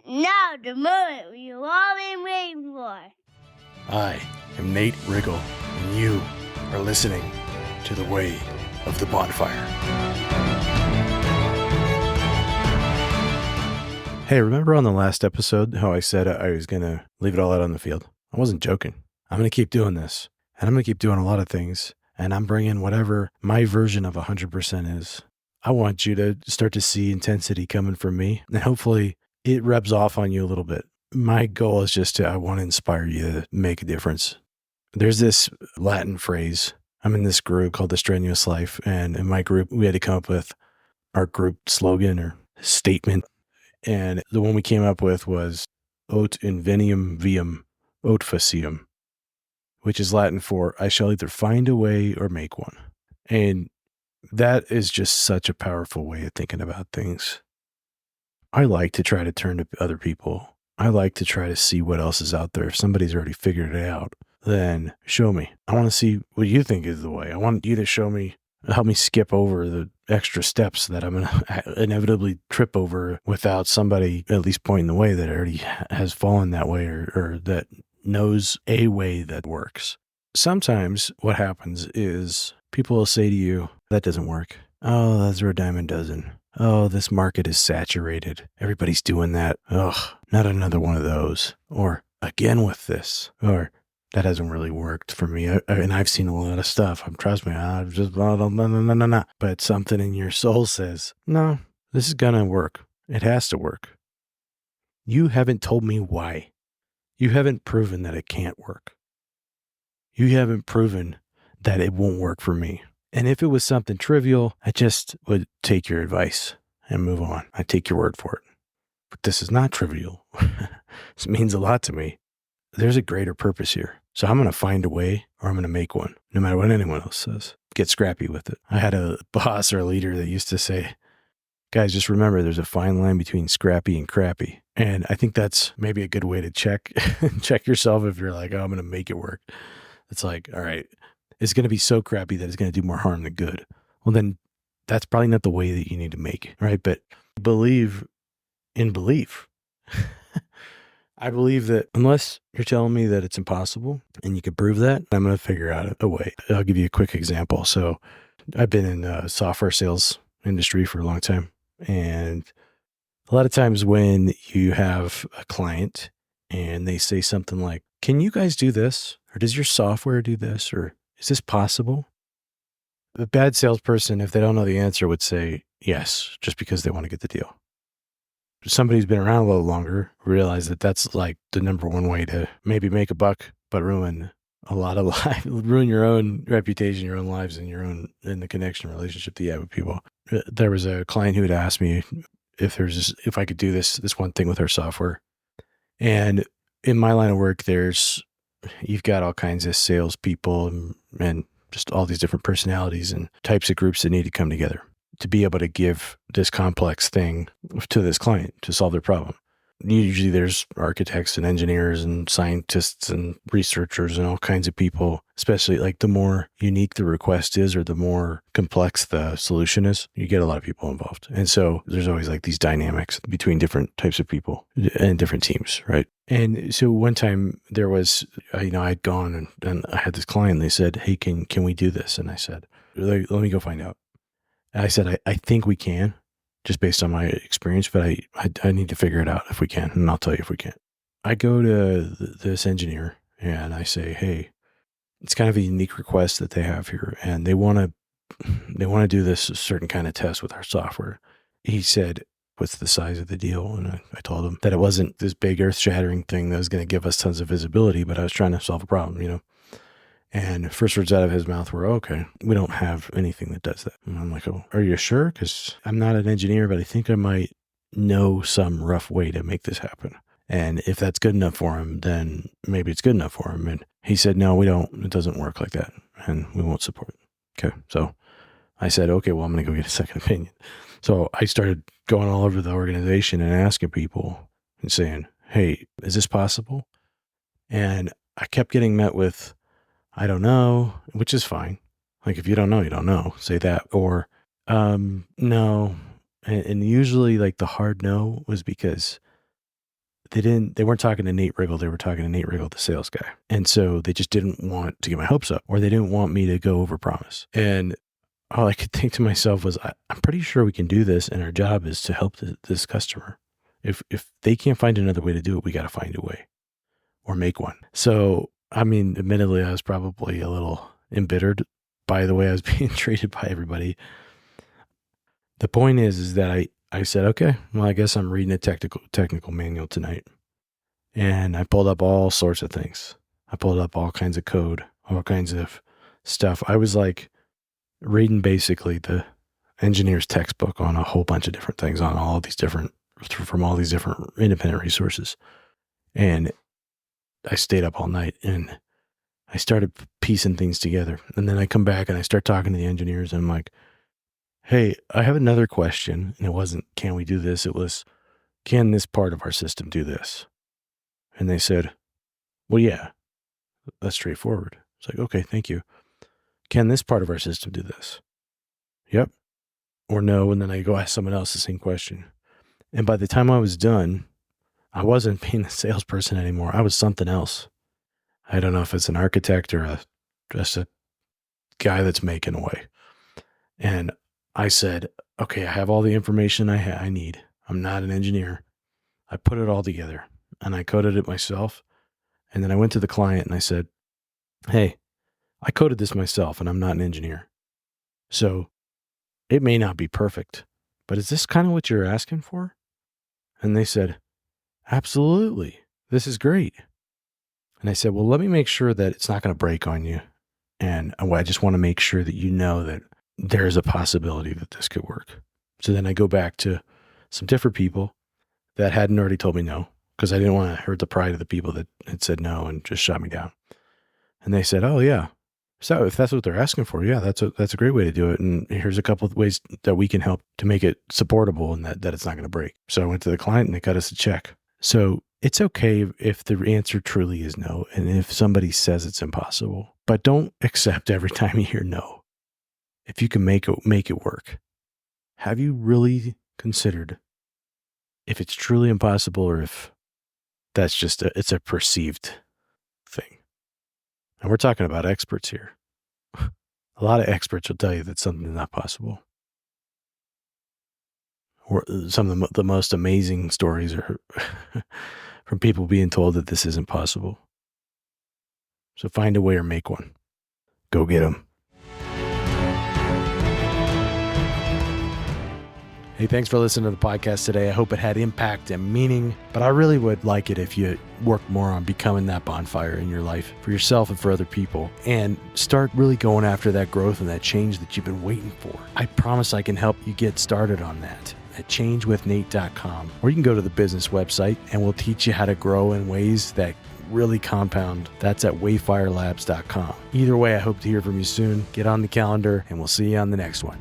Now the moment you've all been waiting for. I am Nate Riggle, and you are listening to The Way of the Bonfire. Hey, remember on the last episode how I said I was going to leave it all out on the field? I wasn't joking. I'm going to keep doing this, and I'm going to keep doing a lot of things, and I'm bringing whatever my version of 100% is. I want you to start to see intensity coming from me, and hopefully it rubs off on you a little bit. My goal is just I want to inspire you to make a difference. There's this Latin phrase. I'm in this group called The Strenuous Life, and in my group, we had to come up with our group slogan or statement. And the one we came up with was Aut inveniam viam aut faciam, which is Latin for I shall either find a way or make one. And that is just such a powerful way of thinking about things. I like to try to turn to other people. I like to try to see what else is out there. If somebody's already figured it out, then show me. I want to see what you think is the way. I want you to show me, help me skip over the extra steps that I'm going to inevitably trip over without somebody at least pointing the way that already has fallen that way or that knows a way that works. Sometimes what happens is people will say to you, that doesn't work. Oh, that's where a diamond doesn't. Oh, this market is saturated. Everybody's doing that. Ugh, not another one of those. Or again with this. Or that hasn't really worked for me. And I've seen a lot of stuff. Trust me, I've just no. But something in your soul says, no, this is going to work. It has to work. You haven't told me why. You haven't proven that it can't work. You haven't proven that it won't work for me. And if it was something trivial, I just would take your advice and move on. I take your word for it. But this is not trivial. This means a lot to me. There's a greater purpose here. So I'm going to find a way or I'm going to make one, no matter what anyone else says. Get scrappy with it. I had a boss or a leader that used to say, guys, just remember there's a fine line between scrappy and crappy. And I think that's maybe a good way to check yourself if you're like, oh, I'm going to make it work. It's like, all right, it's going to be so crappy that it's going to do more harm than good. Well, then that's probably not the way that you need to make it, right? But believe in belief. I believe that unless you're telling me that it's impossible and you can prove that, I'm going to figure out a way. I'll give you a quick example. So I've been in the software sales industry for a long time. And a lot of times when you have a client and they say something like, can you guys do this? Or does your software do this? Or is this possible? A bad salesperson, if they don't know the answer, would say yes, just because they want to get the deal. Somebody who's been around a little longer realize that that's like the number one way to maybe make a buck, but ruin a lot of life, ruin your own reputation, your own lives, and in the connection relationship that you have with people. There was a client who had asked me if I could do this one thing with our software. And in my line of work, you've got all kinds of salespeople and just all these different personalities and types of groups that need to come together to be able to give this complex thing to this client to solve their problem. Usually there's architects and engineers and scientists and researchers and all kinds of people, especially like the more unique the request is or the more complex the solution is, you get a lot of people involved. And so there's always like these dynamics between different types of people and different teams, right? And so one time there was, I'd gone and I had this client, they said, hey, can we do this? And I said, let me go find out. And I said, I think we can, just based on my experience, but I need to figure it out if we can, and I'll tell you if we can't. I go to this engineer and I say, hey, it's kind of a unique request that they have here, and they want to do this certain kind of test with our software. He said, what's the size of the deal? And I told him that it wasn't this big earth-shattering thing that was going to give us tons of visibility, but I was trying to solve a problem, And first words out of his mouth were, okay, we don't have anything that does that. And I'm like, oh, are you sure? Because I'm not an engineer, but I think I might know some rough way to make this happen. And if that's good enough for him, then maybe it's good enough for him. And he said, no, we don't. It doesn't work like that. And we won't support it. Okay. So I said, okay, well, I'm going to go get a second opinion. So I started going all over the organization and asking people and saying, hey, is this possible? And I kept getting met with, I don't know, which is fine. Like, if you don't know, you don't know. Say that. Or, no. And usually, like, the hard no was because they weren't talking to Nate Riggle. They were talking to Nate Riggle, the sales guy. And so they just didn't want to get my hopes up, or they didn't want me to go overpromise. And all I could think to myself was, I'm pretty sure we can do this. And our job is to help this customer. If they can't find another way to do it, we got to find a way or make one. So, I mean, admittedly, I was probably a little embittered by the way I was being treated by everybody. The point is that I said, okay, well, I guess I'm reading a technical manual tonight. And I pulled up all sorts of things. I pulled up all kinds of code, all kinds of stuff. I was like reading basically the engineer's textbook on a whole bunch of different things, on all these different, from all these different independent resources. And I stayed up all night and I started piecing things together. And then I come back and I start talking to the engineers and I'm like, hey, I have another question. And it wasn't, can we do this? It was, can this part of our system do this? And they said, well, yeah, that's straightforward. It's like, okay, thank you. Can this part of our system do this? Yep. Or no. And then I go ask someone else the same question. And by the time I was done, I wasn't being a salesperson anymore. I was something else. I don't know if it's an architect or just a guy that's making away. And I said, okay, I have all the information I need. I'm not an engineer. I put it all together and I coded it myself. And then I went to the client and I said, hey, I coded this myself and I'm not an engineer. So it may not be perfect, but is this kind of what you're asking for? And they said, absolutely. This is great. And I said, well, let me make sure that it's not going to break on you. And I just want to make sure that you know that there's a possibility that this could work. So then I go back to some different people that hadn't already told me no, because I didn't want to hurt the pride of the people that had said no and just shot me down. And they said, oh yeah. So if that's what they're asking for, yeah, that's a great way to do it. And here's a couple of ways that we can help to make it supportable and that it's not going to break. So I went to the client and they cut us a check. So it's okay if the answer truly is no. And if somebody says it's impossible, but don't accept every time you hear no. If you can make it work. Have you really considered if it's truly impossible or if that's just it's a perceived thing? And we're talking about experts here. A lot of experts will tell you that something is not possible. Or some of the most amazing stories are from people being told that this isn't possible. So find a way or make one. Go get them. Hey, thanks for listening to the podcast today. I hope it had impact and meaning, but I really would like it if you work more on becoming that bonfire in your life for yourself and for other people and start really going after that growth and that change that you've been waiting for. I promise I can help you get started on that at changewithnate.com, or you can go to the business website and we'll teach you how to grow in ways that really compound. That's at wayfirelabs.com. Either way, I hope to hear from you soon. Get on the calendar and we'll see you on the next one.